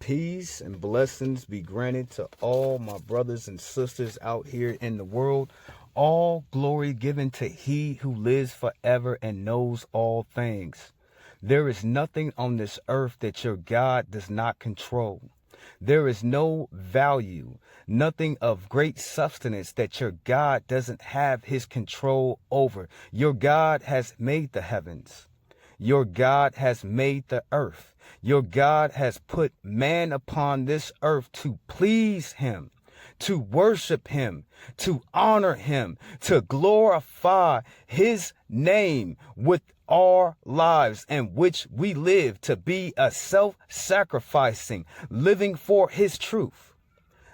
Peace and blessings be granted to all my brothers and sisters out here in the world. All glory given to He who lives forever and knows all things. There is nothing on this earth that your God does not control. There is no value, nothing of great substance that your God doesn't have His control over. Your God has made the heavens. Your God has made the earth. Your God has put man upon this earth to please Him, to worship Him, to honor Him, to glorify His name with our lives in which we live, to be a self-sacrificing, living for His truth,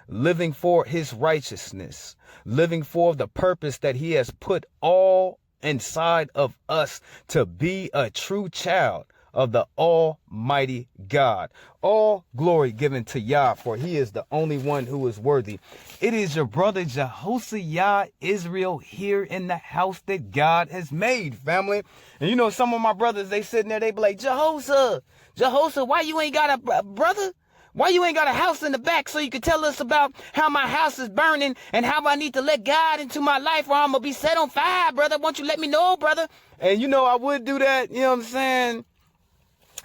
living for His righteousness, living for the purpose that He has put all inside of us to be a true child of the Almighty God. All glory given to Yah, for He is the only one who is worthy. It is your brother Jehoshaphat Israel here in the house that God has made, family. And you know, some of my brothers, they sitting there, they be like, Jehoshaphat, why you ain't got a brother? Why you ain't got a house in the back so you can tell us about how my house is burning and how I need to let God into my life or I'm going to be set on fire, brother? Won't you let me know, brother? And you know, I would do that, you know what I'm saying?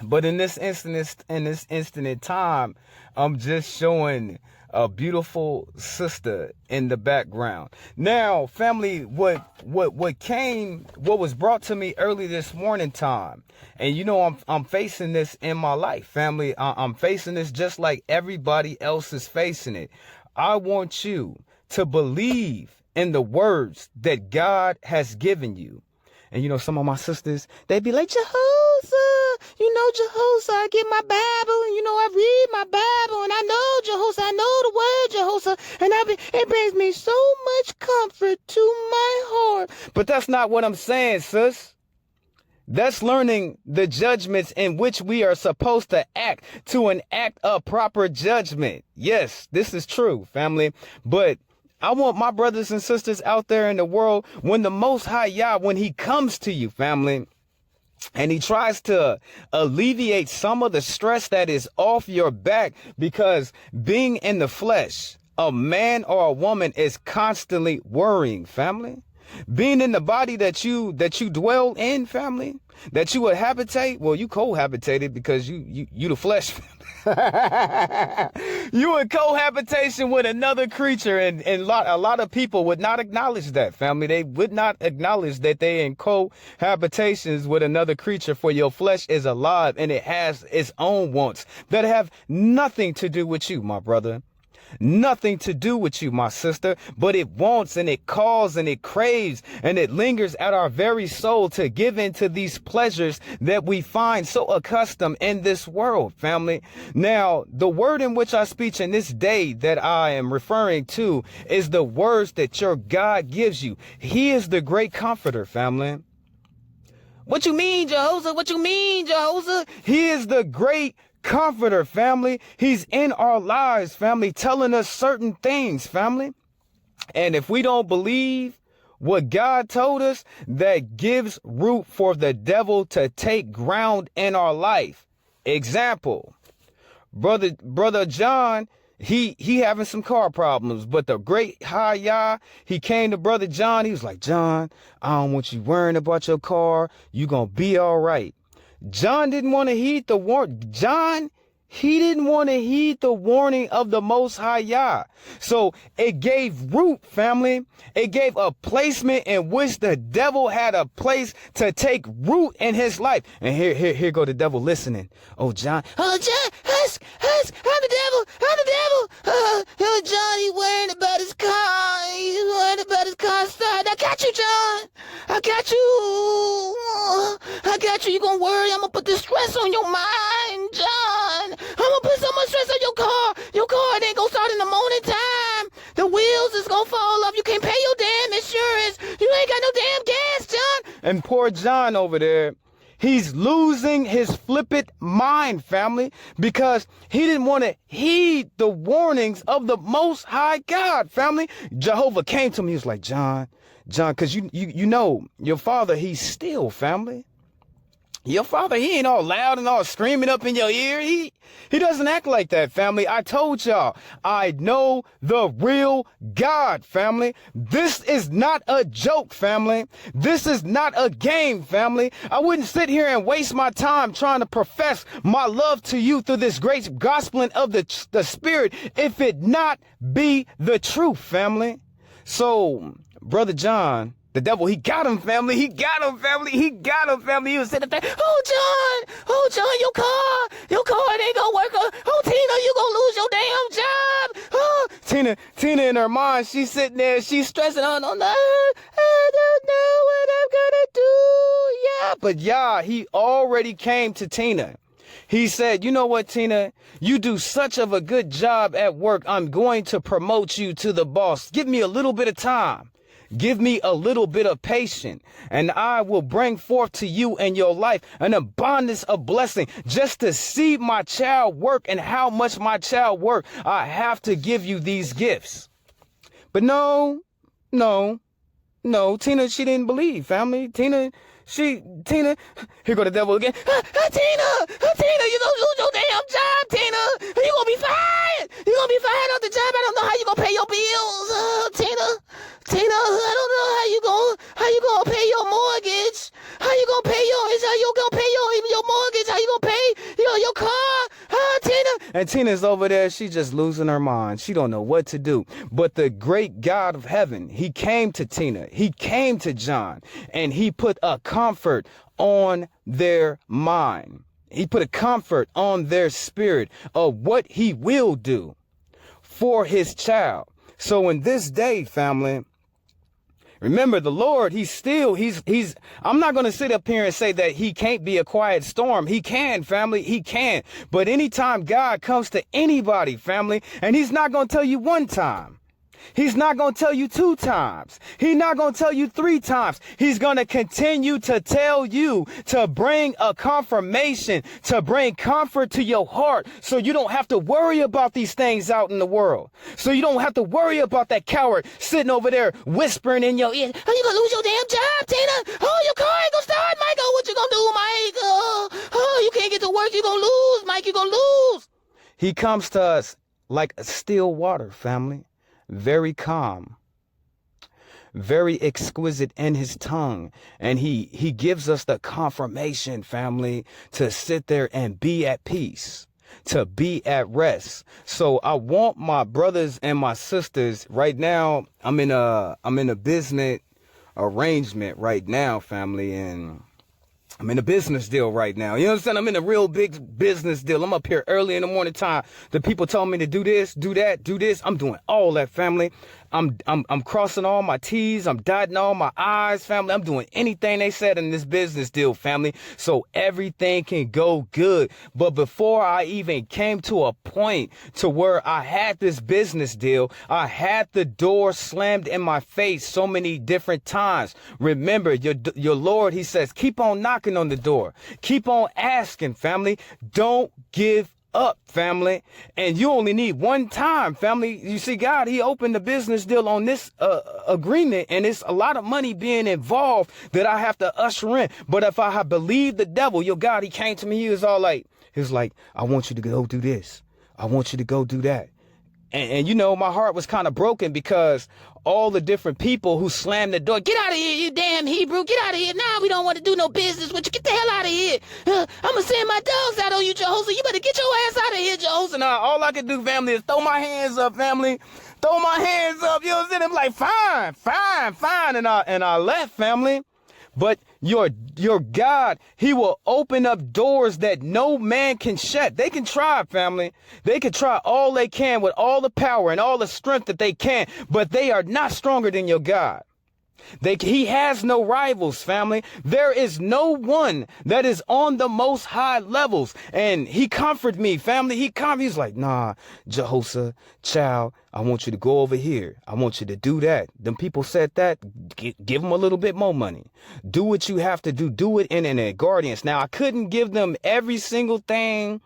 But in this instant in time, I'm just showing a beautiful sister in the background. Now, family, what was brought to me early this morning time, and you know, I'm facing this in my life, family. I'm facing this just like everybody else is facing it. I want you to believe in the words that God has given you. And you know, some of my sisters, they be like, Jehoshaphat, you know, Jehoshaphat, I get my Bible, and you know, I read my Bible, and I know Jehoshaphat, I know the word Jehoshaphat, and it brings me so much comfort to my heart. But that's not what I'm saying, sis. That's learning the judgments in which we are supposed to act to enact a proper judgment. Yes, this is true, family. But I want my brothers and sisters out there in the world, when the Most High Yah, when He comes to you, family, and He tries to alleviate some of the stress that is off your back, because being in the flesh, a man or a woman is constantly worrying, family. Being in the body that you dwell in, family, that you would habitate, well, you cohabitated because you the flesh. You in cohabitation with another creature, and a lot of people would not acknowledge that, family. They would not acknowledge that they in cohabitations with another creature, for your flesh is alive and it has its own wants that have nothing to do with you, my brother. Nothing to do with you, my sister, but it wants and it calls and it craves and it lingers at our very soul to give into these pleasures that we find so accustomed in this world, family. Now, the word in which I speak in this day that I am referring to is the words that your God gives you. He is the great comforter, family. What you mean, Jehoshaphat? What you mean, Jehoshaphat? He is the great comforter, family. He's in our lives, family, telling us certain things, family. And if we don't believe what God told us, that gives root for the devil to take ground in our life. Example, brother John, he having some car problems, but the great High Yah, He came to brother John. He was like, John, I don't want you worrying about your car. You gonna be all right. John didn't want to heed the he didn't want to heed the warning of the Most High Yah. So it gave root, family. It gave a placement in which the devil had a place to take root in his life. And here go the devil listening. Oh, John, I'm the devil. John, he worried about his car. He's worried about his car start. I got you, John. I got you. You're going to worry. I'm going to put the stress on your mind, John. I'm going to put so much stress on your car. Your car, it ain't going to start in the morning time. The wheels is going to fall off. You can't pay your damn insurance. You ain't got no damn gas, John. And poor John over there, he's losing his flippant mind, family, because he didn't want to heed the warnings of the Most High God, family. Jehovah came to me. He was like, John, because you know, your father, he's still, family. Your father, he ain't all loud and all screaming up in your ear. He doesn't act like that, family. I told y'all, I know the real God, family. This is not a joke, family. This is not a game, family. I wouldn't sit here and waste my time trying to profess my love to you through this great gospel of the Spirit if it not be the truth, family. So, Brother John, the devil, he got him, family. He got him, family. He got him, family. He was sitting there, oh, John, your car, it ain't gonna work. Oh, Tina, you gonna lose your damn job. Oh, Tina in her mind, she's sitting there, she's stressing on the, I don't know what I'm gonna do. Yeah, but yeah, he already came to Tina. He said, you know what, Tina, you do such of a good job at work. I'm going to promote you to the boss. Give me a little bit of time. Give me a little bit of patience, and I will bring forth to you and your life an abundance of blessing. Just to see my child work and how much my child work, I have to give you these gifts. But no, Tina, she didn't believe, family. Tina, here go the devil again. Tina, you gonna lose your damn job, Tina. You gonna be fired. You gonna be fired off the job. I don't know how you gonna pay your bills, Tina, I don't know how you gonna pay your mortgage. How you gonna pay your mortgage? How you gonna pay your car, Tina? And Tina's over there. She just losing her mind. She don't know what to do. But the great God of heaven, he came to Tina. He came to John, and he put a comfort on their mind. He put a comfort on their spirit of what he will do for his child. So in this day, family, remember the Lord, he's I'm not going to sit up here and say that he can't be a quiet storm. He can, family. He can. But anytime God comes to anybody, family, and he's not going to tell you one time. He's not going to tell you 2 times. He's not going to tell you 3 times. He's going to continue to tell you to bring a confirmation, to bring comfort to your heart so you don't have to worry about these things out in the world. So you don't have to worry about that coward sitting over there whispering in your ear, oh, you going to lose your damn job, Tina? Oh, your car ain't going to start, Michael. What you going to do, Mike? Oh, you can't get to work. You're going to lose, Mike. You're going to lose. He comes to us like a still water, family. Very calm, very exquisite in his tongue. And he gives us the confirmation, family, to sit there and be at peace, to be at rest. So I want my brothers and my sisters right now. I'm in a business arrangement right now, family, and I'm in a business deal right now. You know what I'm saying? I'm in a real big business deal. I'm up here early in the morning time. The people told me to do this, do that, do this. I'm doing all that, family. I'm crossing all my T's. I'm dotting all my I's, family. I'm doing anything they said in this business deal, family, so everything can go good. But before I even came to a point to where I had this business deal, I had the door slammed in my face so many different times. Remember, your Lord, he says, keep on knocking on the door. Keep on asking, family. Don't give up, family. And you only need one time, family. You see, God, he opened the business deal on this agreement, and it's a lot of money being involved that I have to usher in. But if I have believed the devil, your God, he came to me, he was like, I want you to go do this. I want you to go do that. And you know, my heart was kind of broken because all the different people who slammed the door, get out of here, you damn Hebrew, get out of here. Nah, we don't want to do no business with you. Get the hell out of here. I'm going to send my dogs out on you, Jehoshaphat. You better get your ass out of here, Jehoshaphat. Now, all I could do, family, is throw my hands up, family. Throw my hands up. You know what I'm saying? I'm like, fine. And I left, family. But your God, he will open up doors that no man can shut. They can try, family. They can try all they can with all the power and all the strength that they can, but they are not stronger than your God. He has no rivals, family. There is no one that is on the most high levels. And he comforted me, family. He's like, nah, Jehoshaphat, child, I want you to go over here. I want you to do that. Them people said that. Give them a little bit more money. Do what you have to do. Do it in a guardians. Now, I couldn't give them every single thing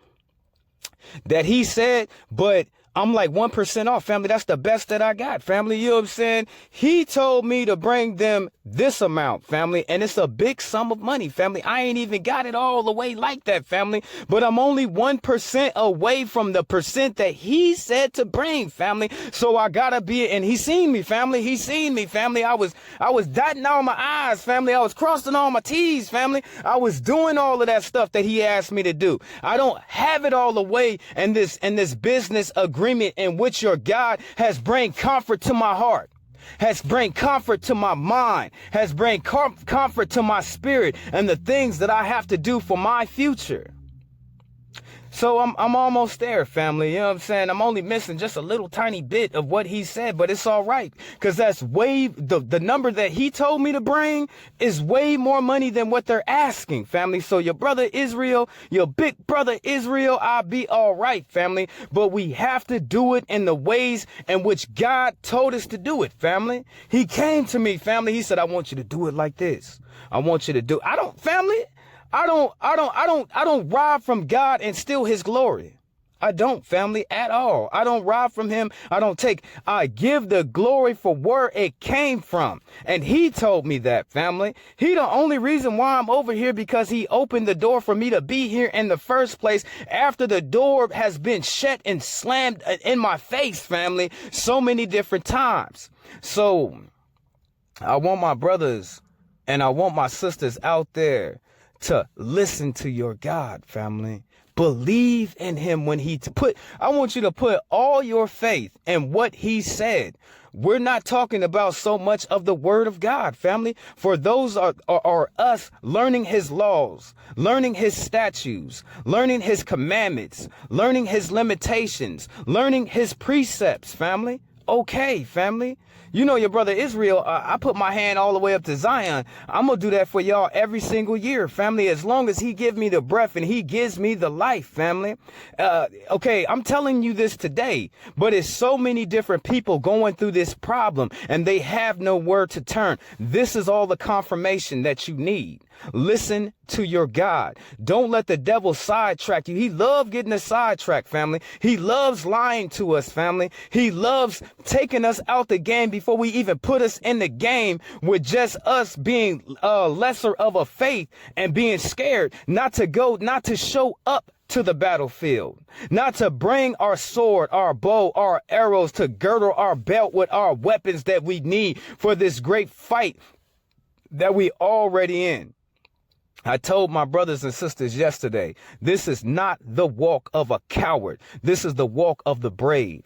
that he said, but I'm like 1% off, family. That's the best that I got, family. You know what I'm saying? He told me to bring them this amount, family, and it's a big sum of money, family. I ain't even got it all the way like that, family, but I'm only 1% away from the percent that he said to bring, family. So I gotta be, and he seen me, family. He seen me, family. I was dotting all my I's, family. I was crossing all my T's, family. I was doing all of that stuff that he asked me to do. I don't have it all the way in this business agreement in which your God has bring comfort to my heart, has bring comfort to my mind, has bring comfort to my spirit and the things that I have to do for my future. So I'm almost there, family. You know what I'm saying? I'm only missing just a little tiny bit of what he said, but it's all right. Because that's way, the number that he told me to bring is way more money than what they're asking, family. So your brother Israel, your big brother Israel, I'll be all right, family. But we have to do it in the ways in which God told us to do it, family. He came to me, family. He said, I want you to do it like this. I want you to do, family. I don't rob from God and steal his glory. I don't, family, at all. I don't rob from him. I give the glory for where it came from. And he told me that, family. He the only reason why I'm over here because he opened the door for me to be here in the first place after the door has been shut and slammed in my face, family, so many different times. So I want my brothers and I want my sisters out there to listen to your God, family. Believe in him when I want you to put all your faith in what he said. We're not talking about so much of the word of God, family. For those are us learning his laws, learning his statutes, learning his commandments, learning his limitations, learning his precepts, family. Okay, family. You know, your brother Israel, I put my hand all the way up to Zion. I'm going to do that for y'all every single year, family, as long as he give me the breath and he gives me the life, family. Okay, I'm telling you this today, but it's so many different people going through this problem and they have nowhere to turn. This is all the confirmation that you need. Listen to your God. Don't let the devil sidetrack you. He loves getting us sidetracked, family. He loves lying to us, family. He loves taking us out the game before we even put us in the game with just us being lesser of a faith and being scared not to show up to the battlefield, not to bring our sword, our bow, our arrows, to girdle our belt with our weapons that we need for this great fight that we already in. I told my brothers and sisters yesterday, this is not the walk of a coward. This is the walk of the brave.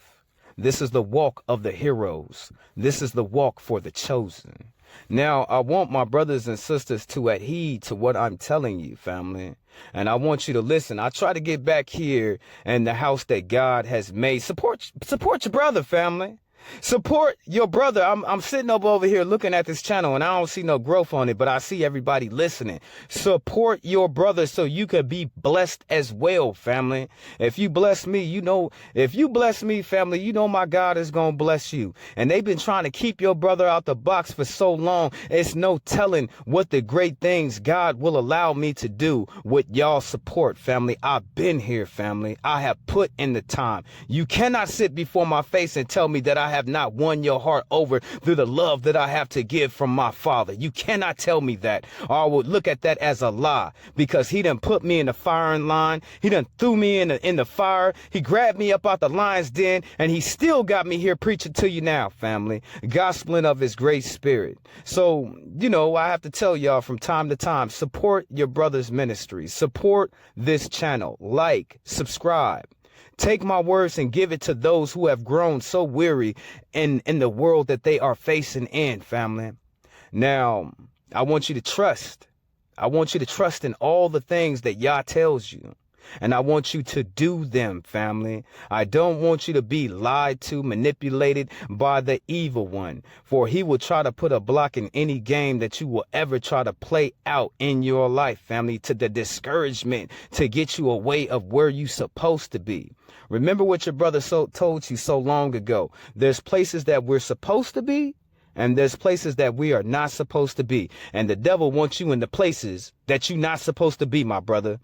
This is the walk of the heroes. This is the walk for the chosen. Now, I want my brothers and sisters to adhere to what I'm telling you, family. And I want you to listen. I try to get back here in the house that God has made. Support your brother, family. Support your brother. I'm sitting up over here looking at this channel and I don't see no growth on it, but I see everybody listening. Support your brother so you could be blessed as well, family. If you bless me, family, you know my God is going to bless you. And they've been trying to keep your brother out the box for so long. It's no telling what the great things God will allow me to do with y'all support, family. I've been here, family. I have put in the time. You cannot sit before my face and tell me that I have not won your heart over through the love that I have to give from my Father. You cannot tell me that, or I would look at that as a lie, because he done put me in the firing line. He done threw me in the fire. He grabbed me up out the lion's den, and he still got me here preaching to you now, family, gospeling of his great spirit. So, you know, I have to tell y'all from time to time, support your brother's ministry, support this channel, like, subscribe. Take my words and give it to those who have grown so weary in the world that they are facing in, family. Now, I want you to trust. I want you to trust in all the things that Yah tells you. And I want you to do them, family. I don't want you to be lied to, manipulated by the evil one. For he will try to put a block in any game that you will ever try to play out in your life, family, to the discouragement, to get you away of where you're supposed to be. Remember what your brother told you so long ago. There's places that we're supposed to be, and there's places that we are not supposed to be. And the devil wants you in the places that you're not supposed to be, my brother.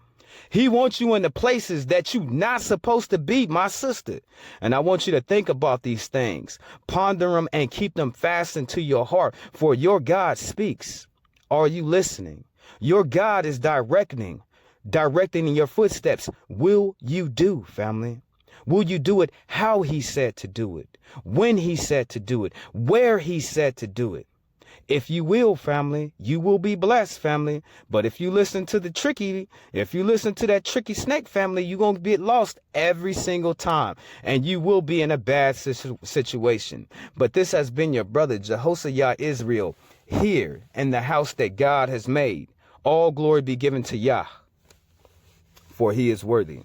He wants you in the places that you're not supposed to be, my sister. And I want you to think about these things, ponder them, and keep them fastened to your heart, for your God speaks. Are you listening? Your God is directing in your footsteps. Will you do, family? Will you do it how he said to do it, when he said to do it, where he said to do it? If you will, family, you will be blessed, family. But if you listen to that tricky snake, family, you're going to get lost every single time. And you will be in a bad situation. But this has been your brother, Jehoshaphat Israel, here in the house that God has made. All glory be given to Yah, for he is worthy.